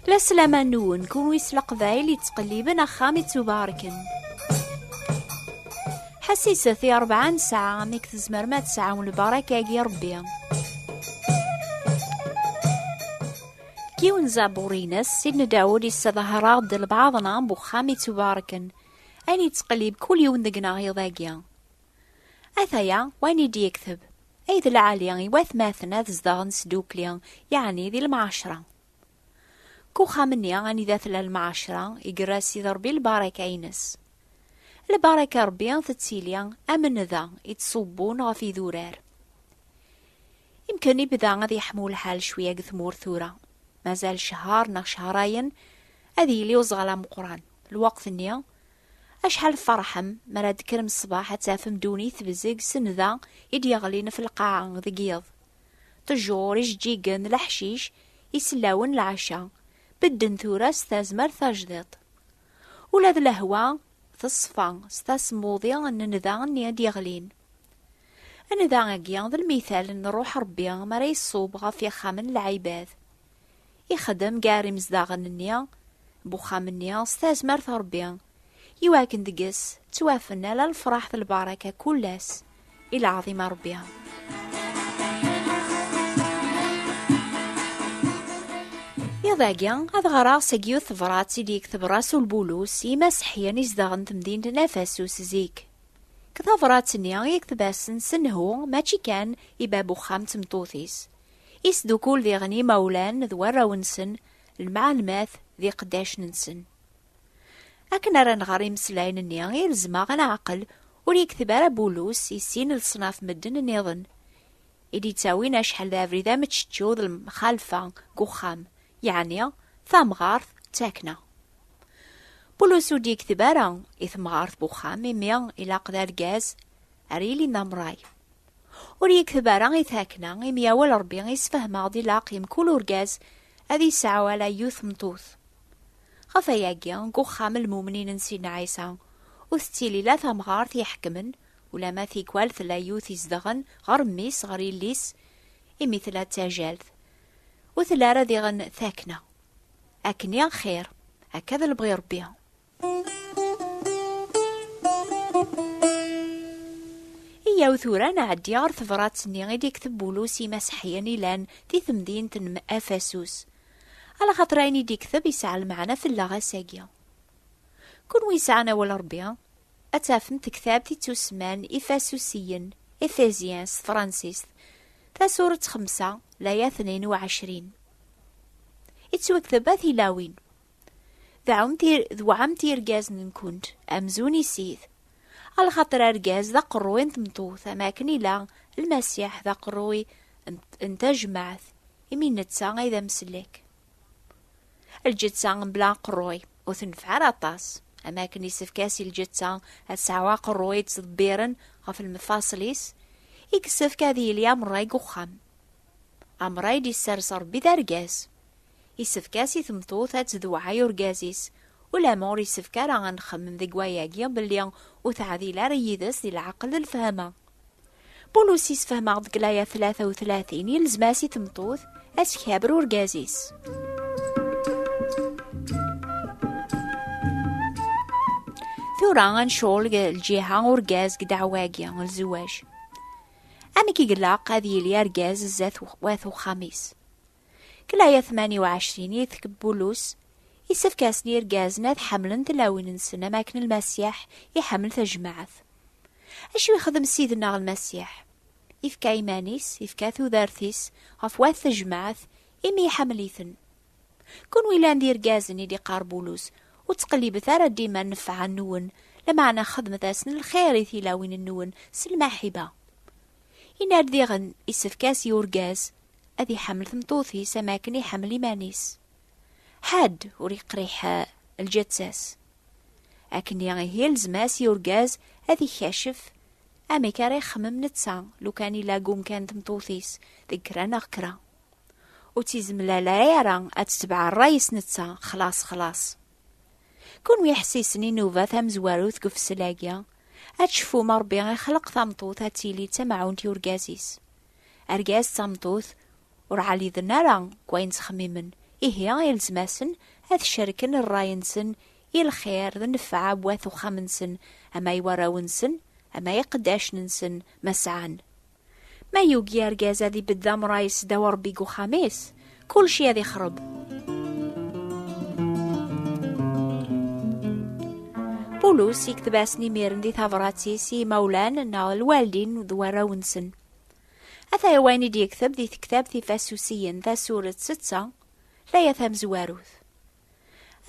لسلامة نون كون ويس القبايل يتقلبن أخام تباركن حسيسة في 40 ساعة ميك تزمر ما تسعة والبركة يا ربي كيون زابورينس سيدنا داود يستظهر ضد بعضنا بخام تباركن أني تقلب كل يوم دقنا غيضاقيا أثايا وين يدي يكتب أيد العالية يواث ماثنا تزدغن سدوكليا يعني ذي المعاشرة كو خامني أني ذات المعاشرة يقراسي ضربي البركة ينس البركة ربي تتسيليا أمن ذا يتصبون غفي ذورار يمكن يبدا غادي يحمول الحال شوية قثمور ثورة مازال شهر نغ شهرين أذي لي وزغلا مقران الوقت النيا أشحال فرحم مراد كرم الصباح تافم دوني ثبزق سنذا يدي يغلين في القاعة ذقيض تجور يجيقن الحشيش يسلاون العشاء بدن ثورة ستازمر ثاجدط ولاد الهوا تصفى ستاسموضي أن نذا يدي يغلين أنا ذا ذا المثال أن روح ربي مرا يصوب غفي خامن العباد يخدم قاري مزداغن النيا بوخام النيا ستازمر ربي يواكن دقس توافنا للفرح البركة كلاس إلى عظيم ربي يضاقيا هاد غرا ساقيو ثبرات سيدي يكتب راسو البولوس يمسحيا يزداغن تمدين نفاسوس زيك كثافرات نيا يكتباسن سنهو ماشي كان يبابو خام تمطوثيس يسدو كل ذي غني مولان ذوارا ونسن المعلمات ذي قداش ننسن أكن ران غاري مسلاين النيا يلزما غنا عقل وليكتب على بولوس يسين الصناف مدن النظن إدي تاوينا شحال ذافري ذا متشتشو ذا المخالفة قخام يعني ثامغارث تاكنا بولوسو دي كتبارا إثمغارث بوخام ميا إلا قدار غاز أريلي نامراي وري كتبارا إثاكنا ميا والربي يسفهم غادي لاقيم كل ورغاز أذي ساعة على يوث مطوث غفاياقيا قخام المؤمنين نسينا عيسى وستيلي لا ثامغارث يحكمن ولا ما ثيكوال ثلا يوث يزدغن غرميس غريليس إمثل تاجالث وثلا راذي غن ثاكنا أكنيا خير هكذا البغي ربيها إيا وثورا نعدي غير ثفرات سني غيدي يكتب بولوسي مسحيا لان في ثمدين تنم أفاسوس على خاطرين دي كتب يسعى معنا في اللغة ساقيا كون ويسعنا ولا ربيها أتافمت كتاب تسمان إفاسوسيا إفازيانس فرانسيس تا سورة 5 لايا 22 يتسوكتبا ثلاوين ذو عمتي رجاز نكونت أمزوني سيث على خاطر رجاز ذا قروي نتمطوث أماكن إلا المسيح ذا قروي انتاج معث يمين نتسا إذا مسلك الجتسا بلا قروي وثنفع راطاس أماكن يسفكاسي الجتسا السعوا قروي تصدبيرن غف المفاصليس يكسف كاذي ليا مراي قخام أمراي دي السرسر بذا رجاز يسفكاسي ثمطوثة تذوعي ورقازيس ولا مور يسفكا راه غنخمم ذي قواياقيا بليا وثعذي لا ريدس دي العقل الفهمة بولوس يسفهما غدك لايا 33 يلزماسي ثمطوث أسكابر ورقازيس ثورا غنشول الجهة ورقاز قدعواقيا الزواج أمي كي قلاق هذي ليا رقاز الزاث واثو خميس كلايا 28 يثكب بولوس يسفكاسني رقازنا حملن تلاوين نسنا ماكن المسيح يحمل تجمعث أشو يخدم سيدنا المسيح يفكا إيمانيس يفكا ثوذارثيس غفوات تجمعث إمي يحمليثن كون ويلان دي رقازني دي قار بولوس وتقليب ثارا ديما نفع النون لمعنا خدمة أسن الخير تلاوين النون سلماحبة إنار ديغن يسفكاسي ورقاز أذي حمل ثمطوثي سماكن يحمل إيمانيس حاد وريق ريح الجتساس أكن هي الزماس يورقاز أذي خاشف أمي كاري خمم نتسا لو كان يلاقوم كان تمطوثيس ذكرا نغكرا وتيزم لا يرى أتتبع الرئيس نتسا خلاص كون ويحسيسني نوفا ثم زواروث قف سلاقيا أتشفو مربي غيخلق ثمطوث هاتيلي تمعون تيورقازيس أرقاز ثمطوث ورعالي ذنارا كوين تخميمن إيه يلزماسن هذ شركن الراينسن الخير ذا نفعا بواثو خامنسن أما يوراونسن أما يقداشنسن مسعان ما يوجي أرجاز ذي بالذام رايس دور بيقو خاميس كل شي ذي خرب. بولوس يكتباسني ميرن دي ثافراتي سي مولان نا الوالدين وذوراونسن أثا يواني دي يكتب دي كتاب ذي فاسوسيين ذا سورة 6 لا يفهم زواروث.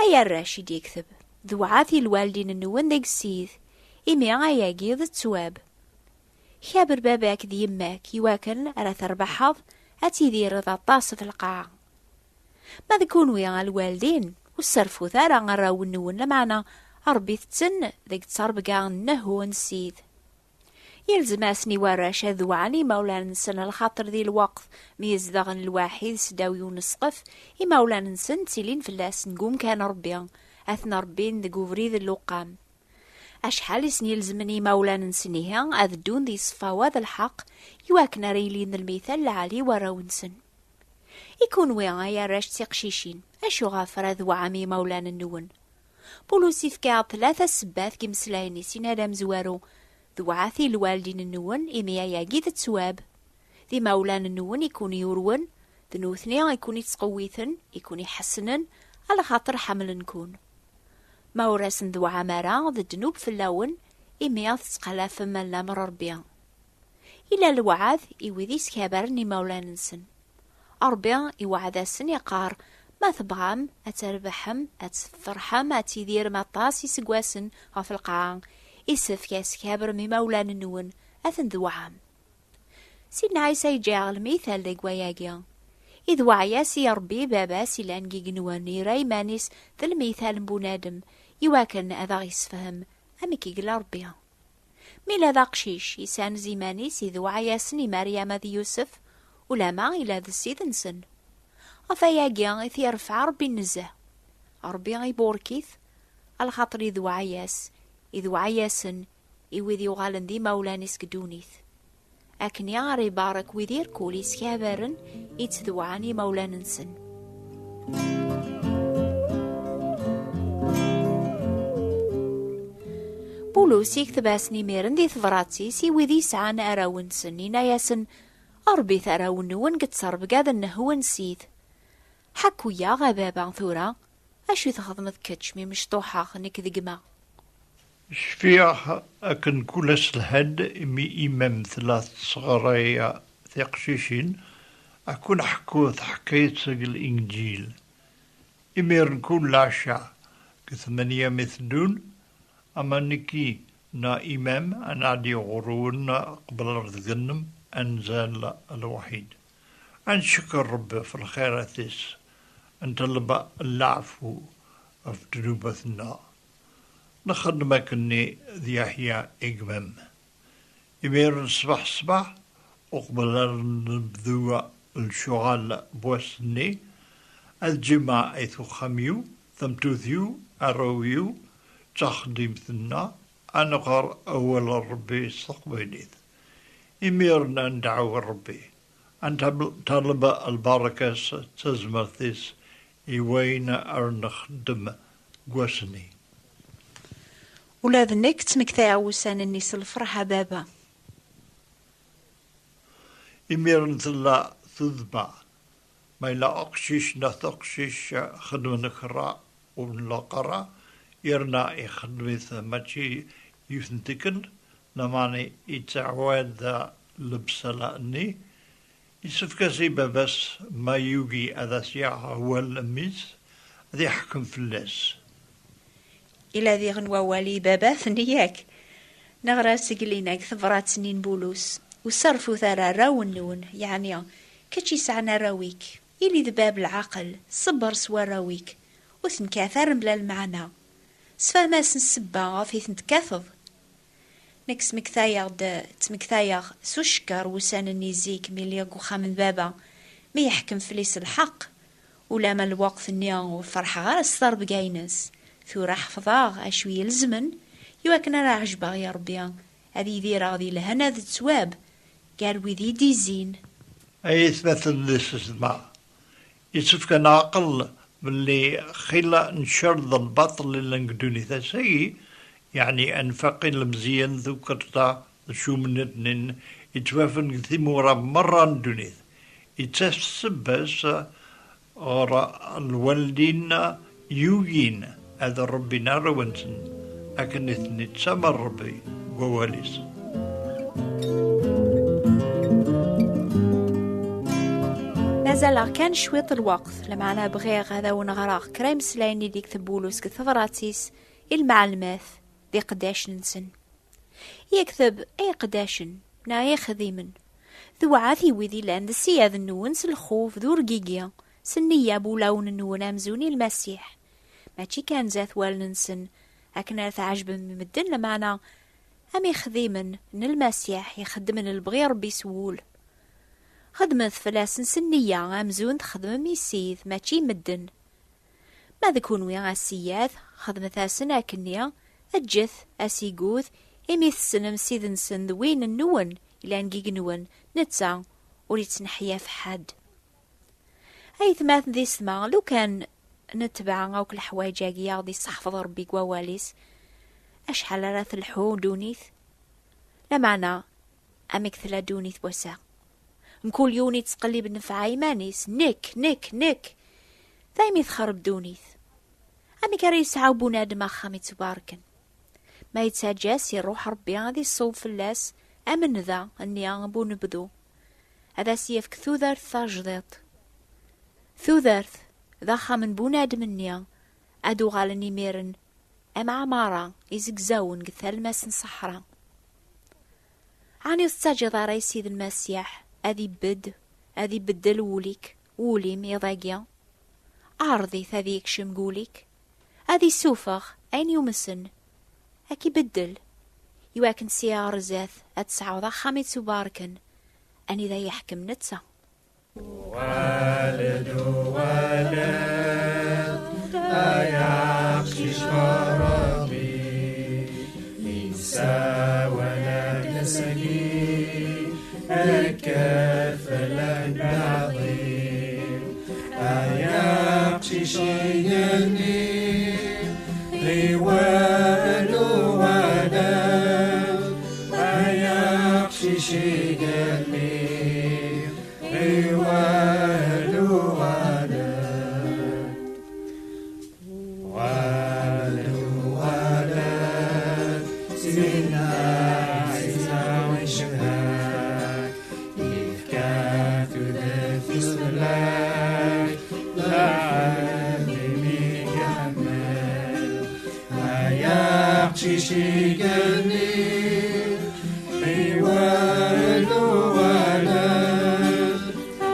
أي الراشي دي يكتب ذوعاثي الوالدين النوان ديك السيث إمي عياقي ذا التواب خابر باباك دي يماك يواكن على تربحض أتي ذي رضا طاس في القاعة ما ذكون ويا الوالدين والصرفو ثارا غراو النون لمعنا أربي تسن ذيك تصربقا نهو نسيد يلزم أسني وراش ذوعني مولانا نسن الخاطر ذي الوقت ميزدغن الواحد سداوي ونسقف مولانا نسن تيلين في اللاس نقوم كان ربيا أثنى ربين ذي قوفريذ اللقام أشحال سني يلزمني مولانا نسنيها أذدون ذي صفاوات الحق يواكنا ريلين المثال العالي وراونسن يكون ويا يراش تيقشيشين أشو غافر ذوعامي مولانا النون بولوسي فكاع 3 سباث كمسلايني سينادام زوارو ذوعاثي الوالدين النون إميا ياقيد التواب ذي مولانا النون يكون يورون ذنوثني يكون يتسقويثن يكون يحسنن على خاطر حمل نكون موراسن ذوعا مرا ذي الدنوب في اللون إميا تسقلا فما لامر ربيا إلا الوعاذ إوذي سكابرني مولانا نسن أربيا إوعداسن يقار ما تبغام أتربحم أتفرحم أتيدير مطاس يسقواسن غف القاع إسف يسكابر مي مولانا النون أثن ذوعام سيدنا عيسى يجاغ المثال دي قوياقيا إذ وعياسي يربي باباسي لانجي جنواني رايمانيس ذا المثال بونادم يواكن أذا يسفهم أمكي قل ربيا ميلا ذا قشيش يسان زيمانيس إذ وعياسني مريم ذي يوسف ولما إلى ذا السيدنسن أفاياقيا إذ يرفع ربي النزه ربي يبوركيث على خاطر إذ وعياس إذ وعياسن إذ يغالن ذي مولانيس كدونيث أكن ياري بارك ويدير كولي سكابرن يتذوعني مولاننسن بولوس يكتباسني ميرن دي ثفراتي سي ويدي سعان أراونسن يناياسن أربي ثراون قد صرب قاد النهو نسيث حكو يا غبابا ثورا أشو تخضمت كتشمي مشطوحة خنك ذقما شفيع أكن كل الهد إمي إمام 3 صغرية ثقشيشين أكون حكوث حكاية الإنجيل إميرن كل عشاء كثمانية مثلون أما نكي نا إمام أنا عدي غرون قبل أرض جنم أنزل الوحيد أن شكر رب في الخيرات أن طلب العفو في ذنوبنا نخدمك إني ذي أحياء إجمام يمير صباح أقبل نبذو الشغال بوسني الجماعة إثو خميو ثمتوثيو أرويو تخدم ثنا أنغر أول ربي استقبليث يميرنا ندعو ربي أن طلب البركة تزمثيس يوين أرنخدم قوسني ولا ذنك تمكتاع وسان النيس الفرحة بابا إميرن ثلا ثذبا ما إلا أقشيش نثقشيش خدم نخرا ونلقرا يرنا خدمث ماشي يثنتكن نماني يتعواد ذا لبسلاني يسف كسيبا بس ما يوجي هذا سياحة هو الميز ذي حكم في اللاس إلا ذي غنوا والي بابا ثنياك نغرا سقليناك ثبرات سنين بولوس وصرفوا ثرى راونون يعني كتشي سعنا راويك إلي ذباب العقل صبر سوا راويك وثنكاثر بلا المعنى سفاماس نسبا غافي ثنتكاثض نكس مكثايغ سوشكر وسان النيزيك مليق وخامن بابا ما يحكم فليس الحق ولا ما الوقت النيان والفرحة غير الصار بقاينس ثورا حفظاغ أشوي يلزمن يواكنا راه عجباغ يا ربي هذي ذي راضي لهنا ذي التواب قال وذي ديزين أي إثبات للسماء يسف كان عقل باللي خلا نشرد البطل اللي نقدوني ثاسي يعني أنفقي المزيان ذكرتا شو من يتوافن ثمورا مرة ندوني يتسبس ورا الوالدين يوين هذا ربنا روانسن أكن اثني تسمر ربي وواليس مازال كان شويط الوقت لما أنا بغير هذا ونغراق كريم سلايني ديك ثبولوس كثفراتيس المعلمات ذي قداش ننسن يكتب أي قداشن نايا خذيمن ذو عاثي وذي لان السياذ النونس الخوف ذو رقيقيا سنية بولاون النون أمزوني المسيح ماشي كان ذات والننسن أكنا تعجب ممدن لمعنا أمي خذيمن إن المسيح يخدمن البغي ربي سوول خدمت فلاسن سنية أمزون تخدم ميسيث ماشي مدن ما ذكون ويا السياذ خدمت أسن أكنيا الجث أسيقوث إميث سنم سيذن سن ذوين النون إلا نجيق نون نتسع وريت نحيا في حد أي ثماث ذي سما لو كان نتبع أو كل حوايجاقيا ذي صحفظ ربي قواليس أشحال راث الحو دونيث لمعنى أمكثلا دونيث وسا مكل يوني تقلب النفعاي مانيس نك ثايمي تخرب دونيث أمي كاريس عاوبو نادم أخامي تباركن ما يتساجاس يروح ربي هذه الصوب في اللاس أمن ذا أني أبو نبدو هذا سيفك ثوذرث ثاجذات ثوذرث ذا خامن بونادم النيا أدو غالني ميرن أم عمارة يزقزاون قثال ماسن صحراء عني استاجد رئيسي ذا المسيح أذي بدل وليك وليم يضاقيا عارضي ثذيك شمقوليك أذي سوفخ أين يومسن أكي بدل يواكن سيار زاث أتسعوضا خامي تباركن أني ذا يحكم نتسا والد أيقشش ربي إنسا ولا نسقي الكفل العظيم أيقشش يني غوال ولد أيقشش يني غوال ولد سيدنا عيسى وشهاك يفكاك ذا صلاك لعلمي يحمل ما يقشش يقلي غوال ولد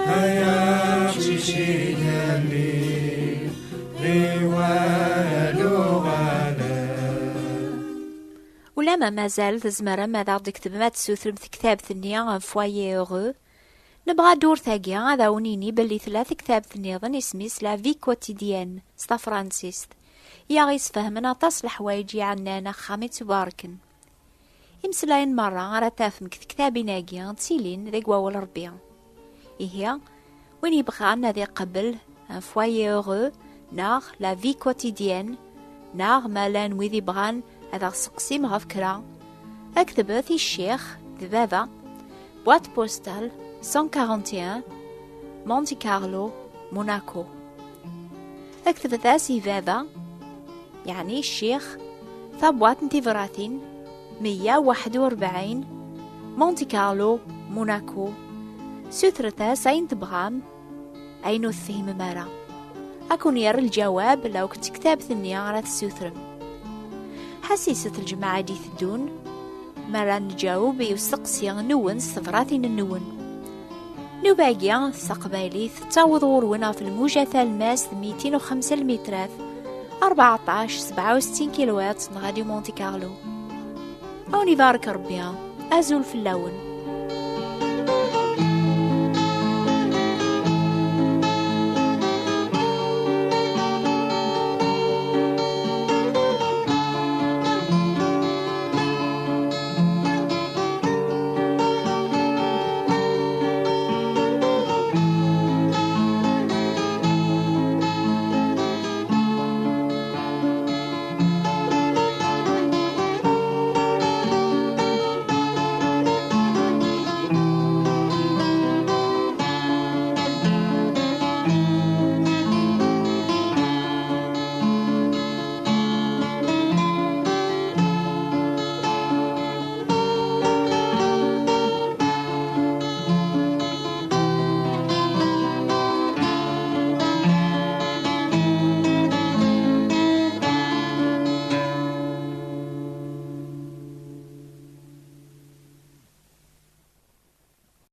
ما يقشش يقلي غوال ولما مازال تزمر ماذا تكتب ما تسوثرم في كتاب ثنيا فوايي أغو نبغى دور ثاقيا هذا ونيني بلي ثلاث كتاب ثنيا اسميس لا في كوتيديان ستا فرانسيست يا غيس فهمنا تصل حوايجي عنانا خامي تباركن إمسلاين مرة غارة تافم كتابي ناقيا تسيلين ذي قواول ربيع إيهيا وين يبغى عنا ذي قبل فوايي أغو ناغ لا في كوتيديان ناغ مالان وذي بغان هذا سقسي مغفكرا أكتبت الشيخ ذبابا بوات بوستال 141 مونتي كارلو موناكو أكتبت ذاسي ذابا يعني الشيخ ثابوات انتظراثين 141 مونتي كارلو موناكو سوثرتا ساين تبغام أينو الثيم مارا أكون ير الجواب لو كنت كتاب ثنيا غرات السوثرم حسيسة الجماعة دي ثدون مرة نجاوب يستقسي نون صفراتين النون نباقيا ثقبالي تتاوض غرونا في الموجة الماس 205 مترات 14-67 كيلوات نغادي مونتي كارلو أوني بارك ربيا أزول في اللون